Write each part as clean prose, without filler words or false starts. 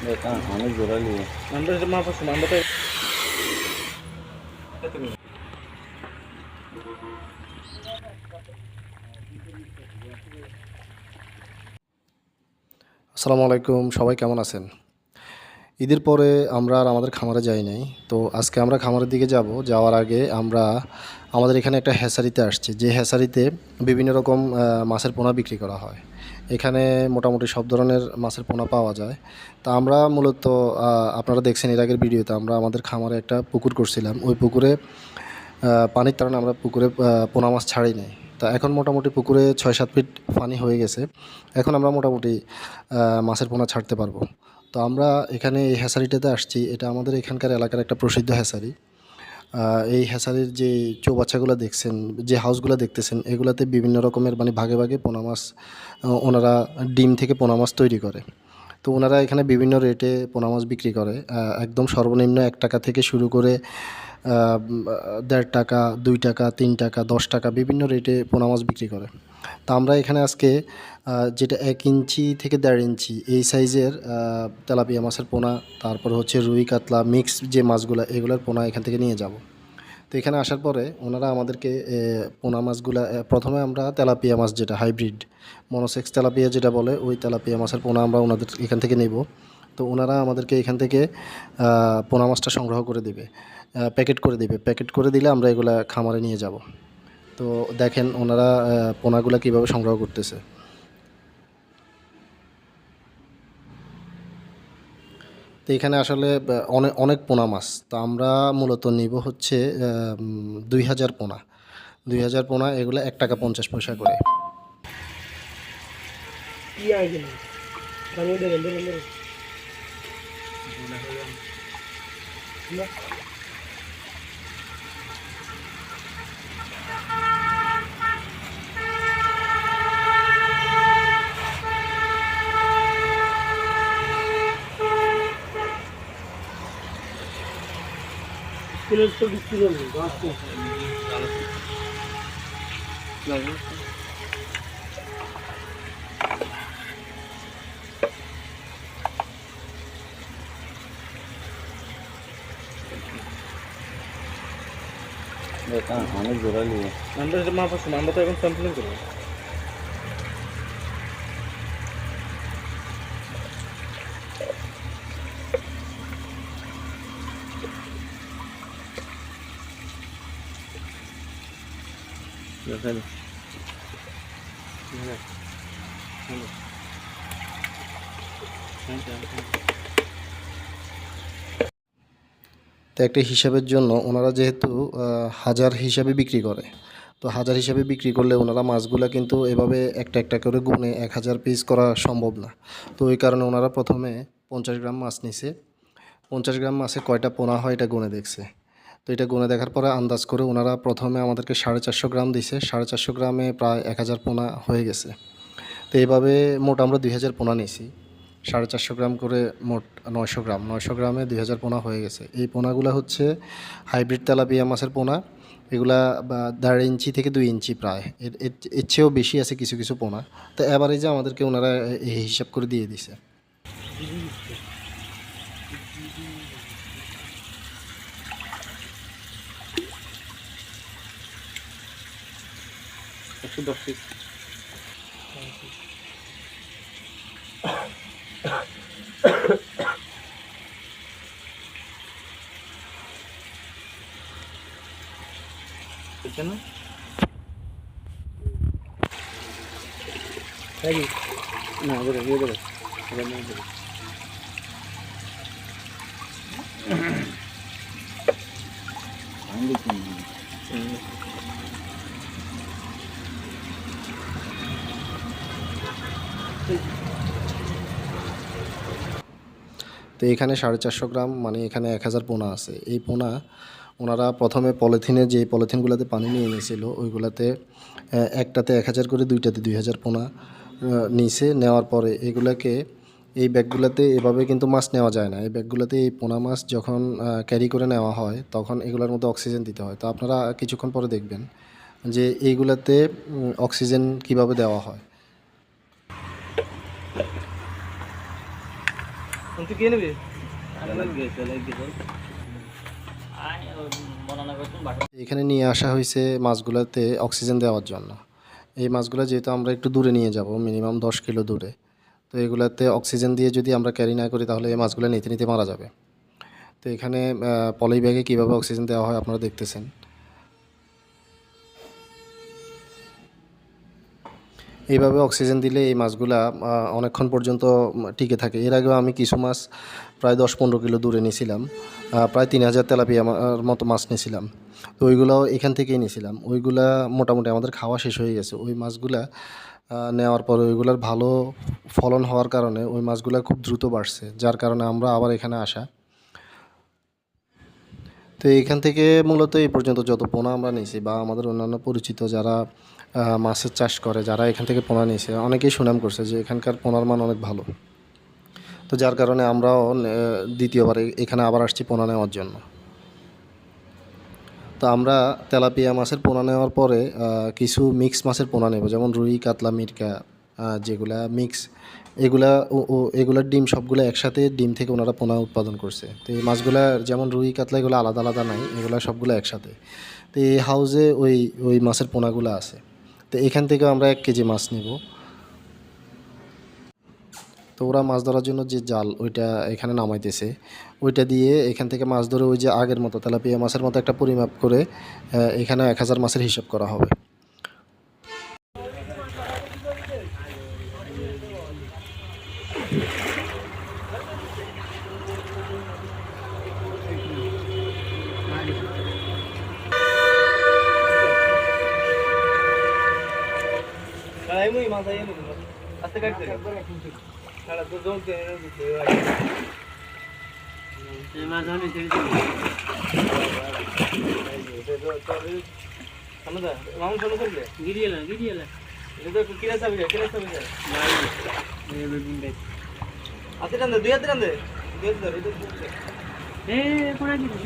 অনেক জোড়া নিয়ে আমরা মা পাশে আমরা তো আসসালামু আলাইকুম, সবাই কেমন আছেন? ঈদের পরে আমরা আর আমাদের খামারে যাই নাই। তো আজকে আমরা খামারের দিকে যাব। যাওয়ার আগে আমরা আমাদের এখানে একটা হ্যাচারিতে আসছি, যে হ্যাচারিতে বিভিন্ন রকম মাছের পোনা বিক্রি করা হয়। এখানে মোটামুটি সব ধরনের মাছের পোনা পাওয়া যায়। তা আমরা মূলত আপনারা দেখছেন এর আগের ভিডিওতে আমরা আমাদের খামারে একটা পুকুর করছিলাম। ওই পুকুরে পানির কারণে আমরা পুকুরে পোনা মাছ ছাড়ি নাই। তা এখন মোটামুটি পুকুরে 6-7 ফিট পানি হয়ে গেছে। এখন আমরা মোটামুটি মাছের পোনা ছাড়তে পারবো। তো আমরা এখানে এই হ্যাচারিটাতে আসছি। এটা আমাদের এখানকার এলাকার একটা প্রসিদ্ধ হ্যাচারি। এই হ্যাচারির যে চৌবাচ্চাগুলো দেখছেন, যে হাউসগুলো দেখতেছেন, এগুলাতে বিভিন্ন রকমের মানে ভাগে ভাগে পোনা মাছ ওনারা ডিম থেকে পোনা মাছ তৈরি করে। তো ওনারা এখানে বিভিন্ন রেটে পোনা মাছ বিক্রি করে। একদম সর্বনিম্ন 1 টাকা থেকে শুরু করে 1.5 টাকা, 2 টাকা, 3 টাকা, 10 টাকা বিভিন্ন রেটে পোনা মাছ বিক্রি করে। তা আমরা এখানে আজকে যেটা 1 ইঞ্চি থেকে 1.5 ইঞ্চি এই সাইজের তেলাপিয়া মাছের পোনা, তারপর হচ্ছে রুই কাতলা মিক্স যে মাছগুলো, এগুলোর পোনা এখান থেকে নিয়ে যাব। তো এখানে আসার পরে ওনারা আমাদেরকে পোনা মাছগুলা প্রথমে আমরা তেলাপিয়া মাছ, যেটা হাইব্রিড মনোসেক্স তেলাপিয়া যেটা বলে, ওই তেলাপিয়া মাছের পোনা আমরা ওনাদের এখান থেকে নেব। তো ওনারা আমাদেরকে এখান থেকে পোনা মাছটা সংগ্রহ করে দেবে, প্যাকেট করে দেবে। প্যাকেট করে দিলে আমরা এগুলা খামারে নিয়ে যাব। তো দেখেন ওনারা পোনাগুলা কীভাবে সংগ্রহ করতেছে। তো এখানে আসলে অনেক অনেক পোনা মাছ। তো আমরা মূলত নিব হচ্ছে 2000 পোনা। 2000 পোনা, এগুলো 1 টাকা 50 পয়সা করে। অনেক জোড়া নিয়ে আমরা মা পাশে আমরা তো এখন স্যাম্পলিং করবো। তো একটা হিসাবের জন্য ওনারা যেহেতু হাজার হিসাবে বিক্রি করে, তো হাজার হিসাবে বিক্রি করলে ওনারা মাছগুলা কিন্তু এভাবে একটা একটা করে গুনে 1000 পিস করা সম্ভব না। তো ওই কারণে ওনারা প্রথমে 50 গ্রাম মাছ নিছে। 50 গ্রাম মাছে কয়টা পোনা হয় এটা গুনে দেখছে। তো এটা গুনে দেখার পরে আন্দাজ করে ওনারা প্রথমে আমাদেরকে 450 গ্রাম দিছে। 450 গ্রামে প্রায় 1000 পোনা হয়ে গেছে। তো এইভাবে মোট আমরা 2000 পোনা নিয়েছি। 450 গ্রাম করে মোট 900 গ্রাম। 900 গ্রামে 2000 পোনা হয়ে গেছে। এই পোনাগুলো হচ্ছে হাইব্রিড তেলাপিয়া মাছের পোনা। এগুলা 1.5 ইঞ্চি থেকে 2 ইঞ্চি প্রায়, এর চেয়েও বেশি আছে কিছু কিছু পোনা। তো অ্যাভারেজে আমাদেরকে ওনারা এই হিসাব করে দিয়ে দিছে। না তো এখানে 450 গ্রাম মানে এখানে 1000 পোনা আছে। এই পোনা ওনারা প্রথমে পলিথিনে, যে পলিথিনগুলোতে পানি নিয়ে নিয়েছিল ওইগুলাতে একটাতে 1000 করে, দুইটাতে 2000 পোনা নিছে। নেওয়ার পরে এগুলাকে এই ব্যাগগুলোতে এভাবে কিন্তু মাছ নেওয়া যায় না। এই ব্যাগগুলোতে এই পোনা মাছ যখন ক্যারি করে নেওয়া হয় তখন এগুলোর মধ্যে অক্সিজেন দিতে হয়। তো আপনারা কিছুক্ষণ পরে দেখবেন যে এইগুলাতে অক্সিজেন কিভাবে দেওয়া হয়। তুই কে নেবে? এখানে নিয়ে আসা হয়েছে মাছগুলোতে অক্সিজেন দেওয়ার জন্য। এই মাছগুলো যেহেতু আমরা একটু দূরে নিয়ে যাব, মিনিমাম 10 কিলো দূরে, তো এগুলাতে অক্সিজেন দিয়ে যদি আমরা ক্যারি না করি তাহলে এই মাছগুলো নিতে নিতে মারা যাবে। তো এখানে পলি ব্যাগে কীভাবে অক্সিজেন দেওয়া হয় আপনারা দেখতেছেন। এইভাবে অক্সিজেন দিলে এই মাছগুলা অনেকক্ষণ পর্যন্ত টিকে থাকে। এর আগেও আমি কিছু মাছ প্রায় 10-15 কিলো দূরে নিয়েছিলাম, প্রায় 3000 তেলাপিয়া মতো মাছ নিয়েছিলাম। তো ওইগুলাও এখান থেকেই নিয়েছিলাম। ওইগুলা মোটামুটি আমাদের খাওয়া শেষ হয়ে গেছে। ওই মাছগুলা নেওয়ার পরে ওইগুলার ভালো ফলন হওয়ার কারণে ওই মাছগুলা খুব দ্রুত বাড়ছে, যার কারণে আমরা আবার এখানে আসা। তো এইখান থেকে মূলত এই পর্যন্ত যত পোনা আমরা নিয়েছি বা আমাদের অন্যান্য পরিচিত যারা মাছের চাষ করে, যারা এখান থেকে পোনা নিয়েছে, অনেকেই সুনাম করছে যে এখানকার পোনার মান অনেক ভালো। তো যার কারণে আমরাও দ্বিতীয়বার এখানে আবার আসছি পোনা নেওয়ার জন্য। তো আমরা তেলাপিয়া মাছের পোনা নেওয়ার পরে কিছু মিক্স মাছের পোনা নেব, যেমন রুই, কাতলা, মিরকা, যেগুলা মিক্স, এগুলার ডিম সবগুলো একসাথে ডিম থেকে ওনারা পোনা উৎপাদন করছে। তো এই মাছগুলা যেমন রুই, কাতলা এগুলো আলাদা আলাদা নাই, এগুলো সবগুলো একসাথে। তো এই হাউজে ওই মাছের পোনাগুলো আছে। তো এখান থেকে আমরা 1 কেজি মাছ নিব। তো ওরা মাছ ধরার জন্য যে জাল ওইটা এখানে নামাইতেছে, ওইটা দিয়ে এখান থেকে মাছ ধরে ওই যে আগের মতো তেলাপিয়া মাছের মতো একটা পরিমাপ করে এখানে 1000 মাছের হিসাব করা হবে। আস্তে কাটতে ছাড়া তো জল মামুন ফোন করলে গিরিয়েলা এটা তো কিরা চাবি হাতে টান দে, 2 হাতে টান দে, 2 হাতে ধর, কোনা দিবি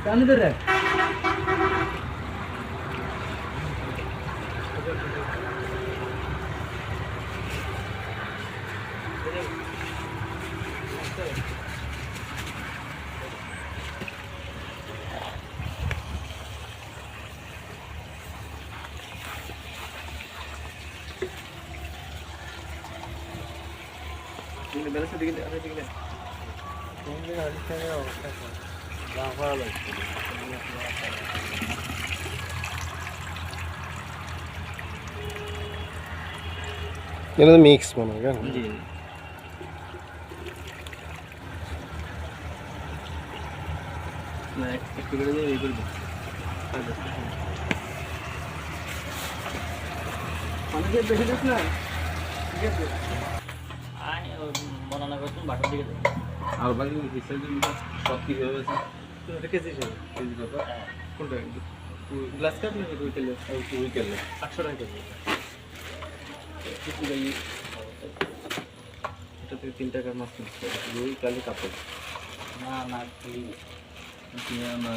টান দে রে। এটা তো মিক্স মনে হয়। জি না একটু করে দিয়ে এই করব অনেকে বেশি দিস না, ঠিক আছে আয় মনে না করতুম বাটার দিকে আর বাকি হিসাব দিন সব কি হবে তো রেখেছিস এই কথা কোনটা গ্লাস কাপ নাকি উইকেলে 800 টাকা কেজি কিছু গাই এটা থেকে 3 টাকার মাছ নিচ্ছে রুই কালি কাপড়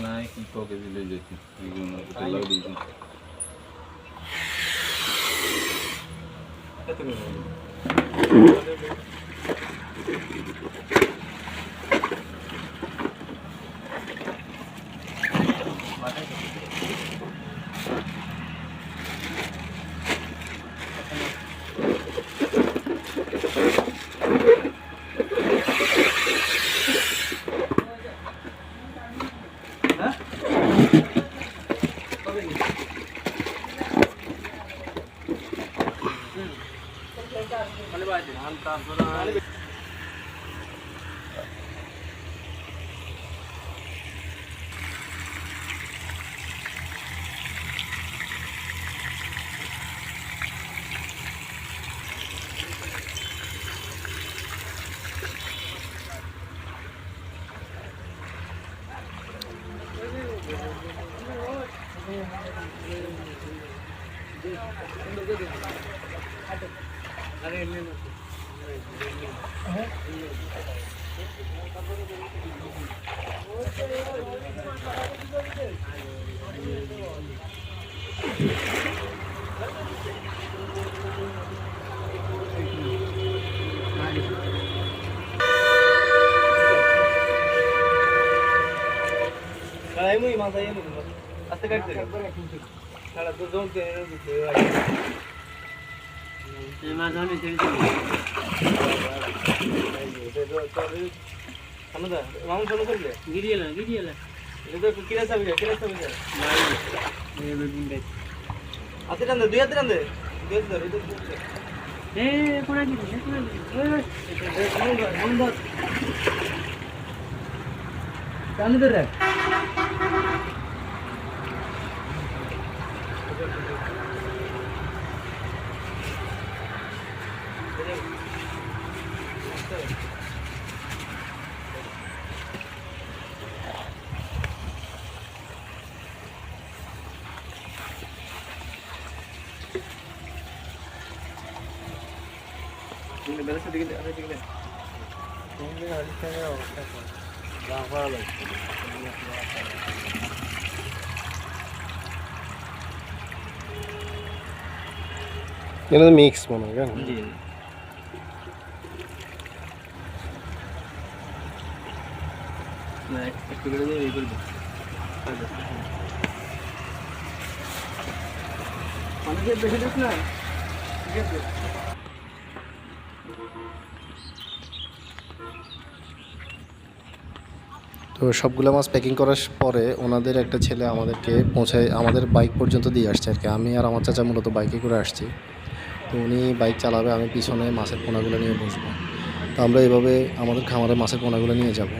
না কি কোকে দিলে যেতি এইগুলো তেলাও দিই কত করে আস্তে কাটতে সারা তো জমতে মাছ আমি ছেড়ে মামুন ফোন করলে গিরিয়ে এটা তো কিরা চাবি হাতে টান দে দুই হাতে টান দে টান দে রে এটা তো মিক্স মনে হয় কেন একটু করে দিয়ে এই করবো অনেকে বেশি দিস না ঠিক আছে তো সবগুলো মাছ প্যাকিং করার পরে ওনাদের একটা ছেলে আমাদেরকে পৌঁছায় আমাদের বাইক পর্যন্ত দিয়ে আসছে আর কি। আমি আর আমার চাচা মূলত বাইকে করে আসছি। তো উনি বাইক চালাবে, আমি পিছনে মাছের পোনাগুলো নিয়ে বসবো। তো আমরা এভাবে আমাদের খামারে মাছের পোনাগুলো নিয়ে যাব।